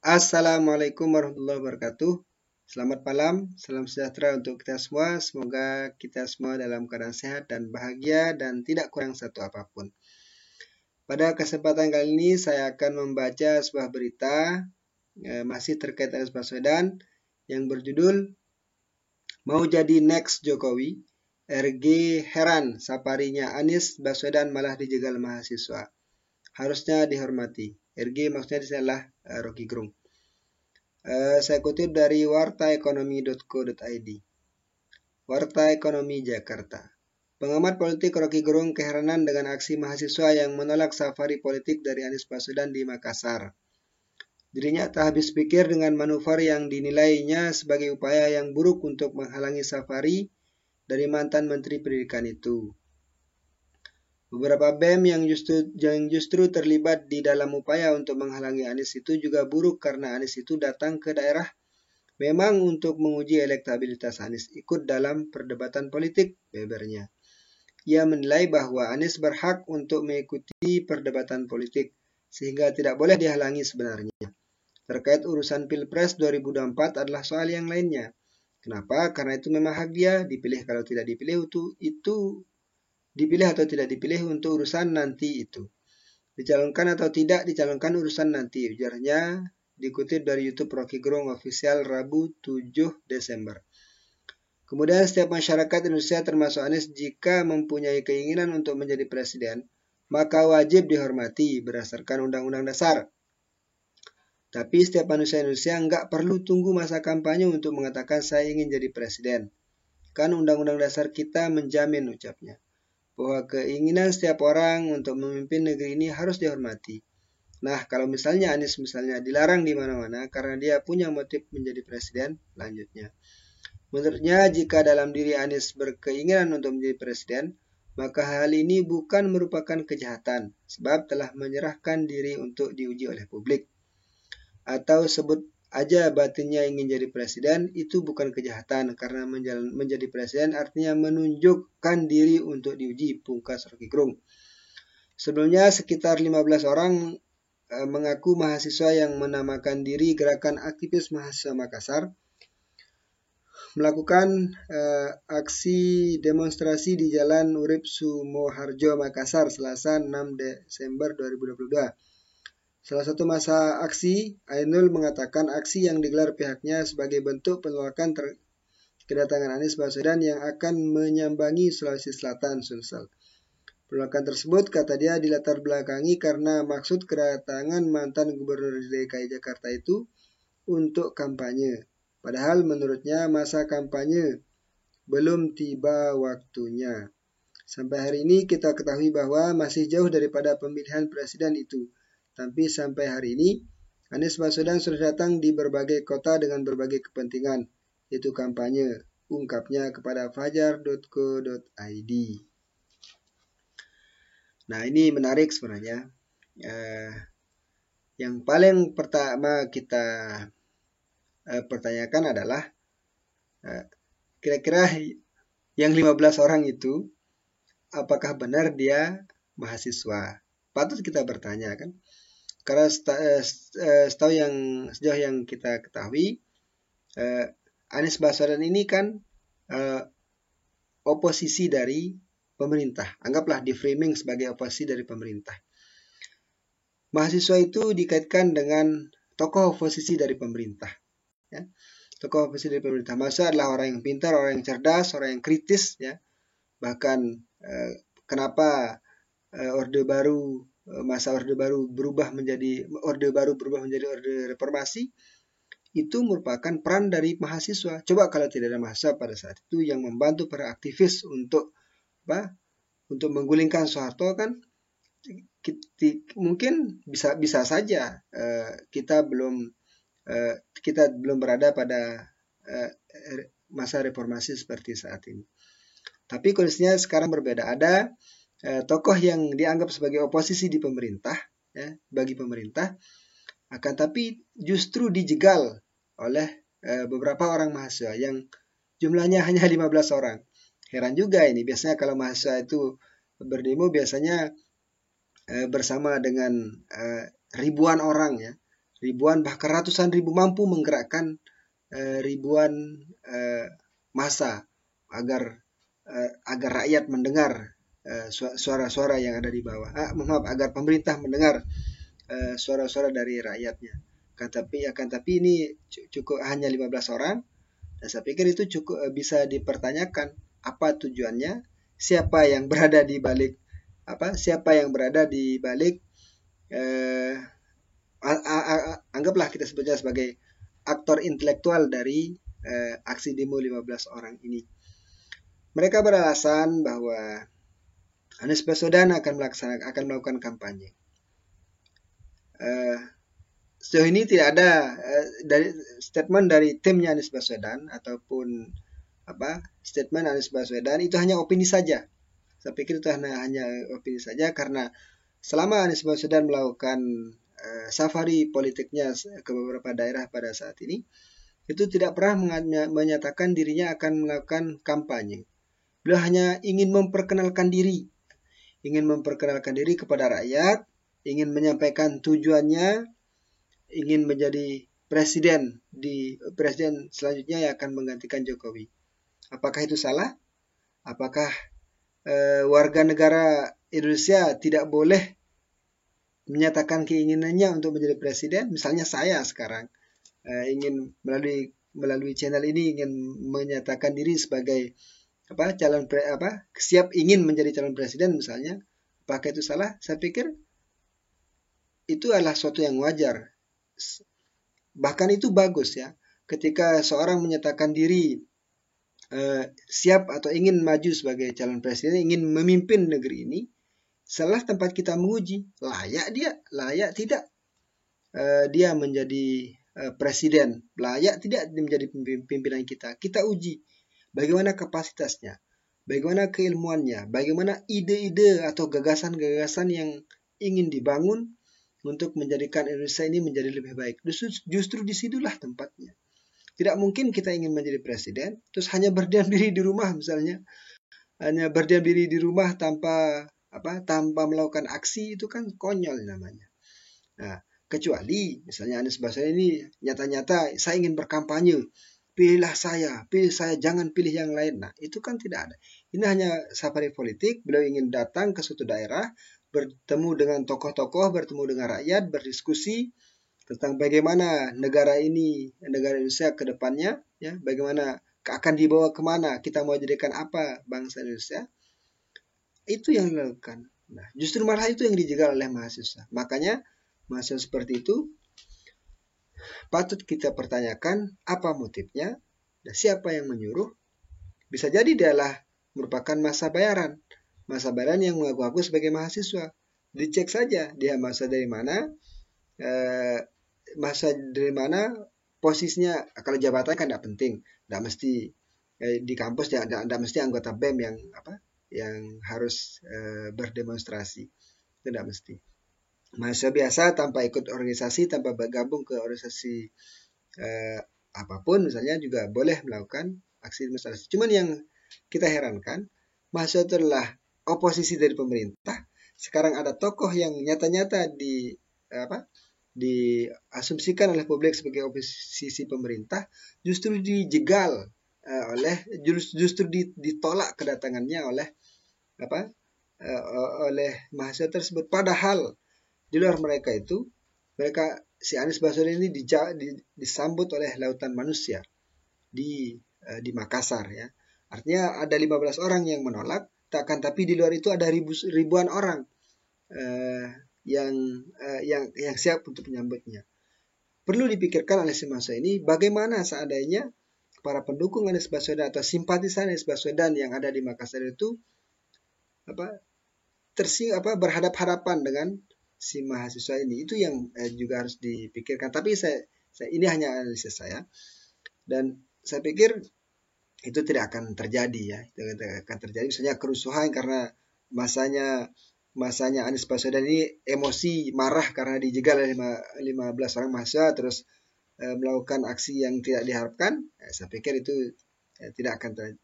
Assalamualaikum warahmatullahi wabarakatuh. Selamat malam, salam sejahtera untuk kita semua. Semoga kita semua dalam keadaan sehat dan bahagia dan tidak kurang satu apapun. Pada kesempatan kali ini saya akan membaca sebuah berita masih terkait Anies Baswedan yang berjudul Mau Jadi Next Jokowi, RG heran saparinya Anies Baswedan malah dijegal mahasiswa. Harusnya dihormati. RG maksudnya adalah Rocky Gerung. Saya kutip dari wartaekonomi.co.id. Warta Ekonomi Jakarta. Pengamat politik Rocky Gerung keheranan dengan aksi mahasiswa yang menolak safari politik dari Anies Baswedan di Makassar. Dirinya tak habis pikir dengan manuver yang dinilainya sebagai upaya yang buruk untuk menghalangi safari dari mantan Menteri Pendidikan itu. Beberapa BEM yang justru terlibat di dalam upaya untuk menghalangi Anies itu juga buruk karena Anies itu datang ke daerah memang untuk menguji elektabilitas Anies ikut dalam perdebatan politik, bebernya. Ia menilai bahwa Anies berhak untuk mengikuti perdebatan politik, sehingga tidak boleh dihalangi sebenarnya. Terkait urusan Pilpres 2024 adalah soal yang lainnya. Kenapa? Karena itu memang hak dia, dipilih kalau tidak dipilih itu dipilih atau tidak dipilih untuk urusan nanti itu. Dicalonkan atau tidak dicalonkan urusan nanti, ujarnya dikutip dari YouTube Rocky Gerung Official Rabu 7 Desember. Kemudian setiap masyarakat Indonesia termasuk Anies jika mempunyai keinginan untuk menjadi presiden, maka wajib dihormati berdasarkan Undang-Undang Dasar. Tapi setiap manusia Indonesia nggak perlu tunggu masa kampanye untuk mengatakan saya ingin jadi presiden. Kan Undang-Undang Dasar kita menjamin, ucapnya, bahwa keinginan setiap orang untuk memimpin negeri ini harus dihormati. Nah, kalau misalnya Anies dilarang di mana-mana karena dia punya motif menjadi presiden, lanjutnya. Menurutnya, jika dalam diri Anies berkeinginan untuk menjadi presiden, maka hal ini bukan merupakan kejahatan, sebab telah menyerahkan diri untuk diuji oleh publik. Atau sebut aja batinnya ingin jadi presiden, itu bukan kejahatan, karena menjadi presiden artinya menunjukkan diri untuk diuji, pungkas Rocky Gerung. Sebelumnya sekitar 15 orang mengaku mahasiswa yang menamakan diri Gerakan Aktivis Mahasiswa Makassar melakukan aksi demonstrasi di Jalan Urip Sumoharjo, Makassar, Selasa 6 Desember 2022. Salah satu masa aksi, Ainul mengatakan aksi yang digelar pihaknya sebagai bentuk penolakan kedatangan Anies Baswedan yang akan menyambangi Sulawesi Selatan, Sulsel. Penolakan tersebut, kata dia, dilatar belakangi karena maksud kedatangan mantan Gubernur DKI Jakarta itu untuk kampanye. Padahal menurutnya masa kampanye belum tiba waktunya. Sampai hari ini kita ketahui bahwa masih jauh daripada pemilihan presiden itu. Tapi sampai hari ini Anies Baswedan sudah datang di berbagai kota dengan berbagai kepentingan. Itu kampanye, ungkapnya kepada fajar.co.id. Nah, ini menarik sebenarnya. Yang paling pertama kita pertanyakan adalah kira-kira yang 15 orang itu apakah benar dia mahasiswa? Patut kita bertanya, kan? Karena sejauh yang kita ketahui, Anies Baswedan ini kan oposisi dari pemerintah. Anggaplah di framing sebagai oposisi dari pemerintah. Mahasiswa itu dikaitkan dengan tokoh oposisi dari pemerintah. Ya. Tokoh oposisi dari pemerintah. Mahasiswa adalah orang yang pintar, orang yang cerdas, orang yang kritis. Ya. Bahkan kenapa masa orde baru berubah menjadi orde reformasi, itu merupakan peran dari mahasiswa. Coba kalau tidak ada mahasiswa pada saat itu yang membantu para aktivis untuk menggulingkan Soeharto, kan mungkin bisa saja kita belum berada pada masa reformasi seperti saat ini. Tapi kondisinya sekarang berbeda. Ada tokoh yang dianggap sebagai oposisi di pemerintah, ya, bagi pemerintah, akan tapi justru dijegal oleh beberapa orang mahasiswa yang jumlahnya hanya 15 orang. Heran juga ini, biasanya kalau mahasiswa itu berdemo biasanya bersama dengan ribuan orang, ya, ribuan bahkan ratusan ribu mampu menggerakkan ribuan massa agar rakyat mendengar suara-suara yang ada di bawah. Maaf, agar pemerintah mendengar suara-suara dari rakyatnya. Akan tapi ini cukup hanya 15 orang. Dan saya pikir itu cukup bisa dipertanyakan apa tujuannya, siapa yang berada di balik anggaplah kita sebutnya sebagai aktor intelektual dari aksi demo 15 orang ini. Mereka beralasan bahwa Anies Baswedan akan melakukan kampanye. Sejauh ini tidak ada dari statement dari timnya Anies Baswedan ataupun statement Anies Baswedan, itu hanya opini saja. Saya pikir itu hanya opini saja, karena selama Anies Baswedan melakukan safari politiknya ke beberapa daerah pada saat ini, itu tidak pernah menyatakan dirinya akan melakukan kampanye. Beliau hanya ingin memperkenalkan diri kepada rakyat, ingin menyampaikan tujuannya, ingin menjadi presiden selanjutnya yang akan menggantikan Jokowi. Apakah itu salah? Apakah warga negara Indonesia tidak boleh menyatakan keinginannya untuk menjadi presiden? Misalnya saya sekarang ingin melalui channel ini ingin menyatakan diri sebagai siap ingin menjadi calon presiden misalnya. Apakah itu salah? Saya pikir itu adalah suatu yang wajar. Bahkan itu bagus ya, ketika seorang menyatakan diri siap atau ingin maju sebagai calon presiden, ingin memimpin negeri ini. Salah tempat kita menguji, layak tidak dia menjadi presiden, layak tidak menjadi pimpinan kita. Kita uji bagaimana kapasitasnya, bagaimana keilmuannya, bagaimana ide-ide atau gagasan-gagasan yang ingin dibangun untuk menjadikan Indonesia ini menjadi lebih baik. Justru disitulah tempatnya. Tidak mungkin kita ingin menjadi presiden, terus hanya berdiam diri di rumah misalnya. Hanya berdiam diri di rumah tanpa melakukan aksi, itu kan konyol namanya. Nah, kecuali misalnya Anies Baswedan ini nyata-nyata saya ingin berkampanye, pilih saya, jangan pilih yang lain. Nah, itu kan tidak ada. Ini hanya safari politik, beliau ingin datang ke suatu daerah, bertemu dengan tokoh-tokoh, bertemu dengan rakyat, berdiskusi tentang bagaimana negara Indonesia ke depannya, ya, bagaimana akan dibawa kemana, kita mau jadikan apa bangsa Indonesia. Itu yang dilakukan. Nah, justru malah itu yang dijegal oleh mahasiswa. Makanya mahasiswa seperti itu patut kita pertanyakan apa motifnya dan siapa yang menyuruh. Bisa jadi dialah merupakan massa bayaran yang mengaku-ngaku sebagai mahasiswa. Dicek saja dia masa dari mana, posisinya. Kalau jabatan kan tidak penting, tidak mesti di kampus, tidak mesti anggota BEM yang harus berdemonstrasi, tidak mesti. Mahasiswa biasa tanpa ikut organisasi, tanpa bergabung ke organisasi apapun misalnya juga boleh melakukan aksi demonstrasi. Cuman yang kita herankan, mahasiswa itu adalah oposisi dari pemerintah. Sekarang ada tokoh yang nyata-nyata diasumsikan oleh publik sebagai oposisi pemerintah, justru dijegal justru ditolak kedatangannya oleh mahasiswa tersebut. Padahal di luar mereka si Anies Baswedan ini disambut oleh lautan manusia di Makassar, ya. Artinya ada 15 orang yang menolak, tapi di luar itu ada ribuan orang yang siap untuk menyambutnya. Perlu dipikirkan oleh si mahasiswa ini bagaimana seandainya para pendukung Anies Baswedan atau simpatisan Anies Baswedan yang ada di Makassar itu berhadap-hadapan dengan si mahasiswa ini. Itu yang juga harus dipikirkan. Tapi ini hanya analisis saya, dan saya pikir itu tidak akan terjadi, ya. Tidak akan terjadi misalnya kerusuhan karena masanya Anies Baswedan ini emosi, marah karena dijegal oleh 15 orang mahasiswa terus melakukan aksi yang tidak diharapkan. Saya pikir itu tidak akan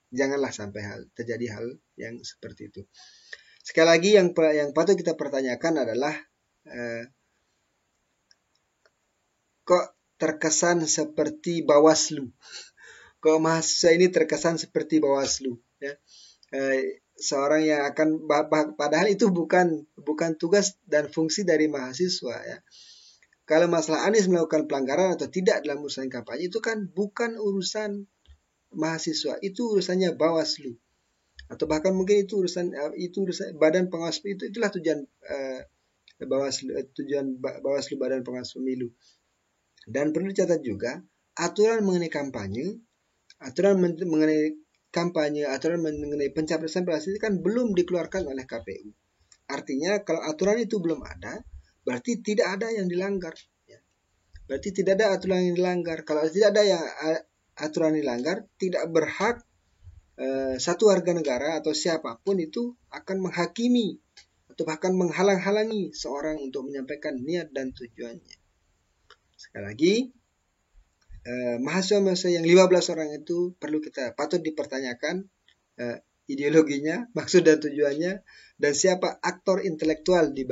janganlah sampai terjadi hal yang seperti itu. Sekali lagi yang patut kita pertanyakan adalah kok terkesan seperti Bawaslu. Kok mahasiswa ini terkesan seperti Bawaslu, ya. Seorang yang akan padahal itu bukan tugas dan fungsi dari mahasiswa, ya. Kalau masalah Anies melakukan pelanggaran atau tidak dalam urusan kampanye itu kan bukan urusan mahasiswa, itu urusannya Bawaslu. Atau bahkan mungkin itu urusan badan pengawas, itulah tujuan Bawaslu, Badan Pengawas Pemilu. Dan perlu dicatat juga, aturan mengenai kampanye, aturan mengenai pencapresan itu kan belum dikeluarkan oleh KPU. Artinya kalau aturan itu belum ada, berarti tidak ada yang dilanggar. Berarti tidak ada aturan yang dilanggar. Kalau tidak ada yang aturan dilanggar, tidak berhak satu warga negara atau siapapun itu akan menghakimi atau bahkan menghalang-halangi seorang untuk menyampaikan niat dan tujuannya. Sekali lagi, mahasiswa yang 15 orang itu patut dipertanyakan ideologinya, maksud dan tujuannya, dan siapa aktor intelektual di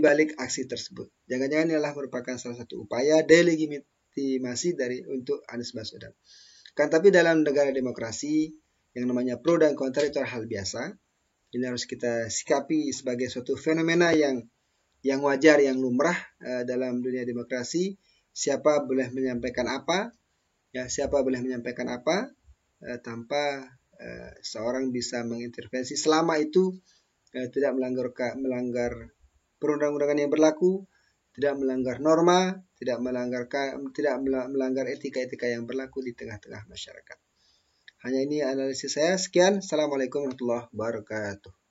balik aksi tersebut. Jangan-jangan ini adalah merupakan salah satu upaya delegitimasi untuk Anies Baswedan. Tapi dalam negara demokrasi yang namanya pro dan kontra itu hal biasa. Ini harus kita sikapi sebagai suatu fenomena yang wajar, yang lumrah dalam dunia demokrasi. Siapa boleh menyampaikan apa, tanpa seorang bisa mengintervensi selama itu tidak melanggar perundang-undangan yang berlaku, tidak melanggar norma, tidak melanggar etika-etika yang berlaku di tengah-tengah masyarakat. Hanya ini analisis saya. Sekian. Assalamualaikum warahmatullahi wabarakatuh.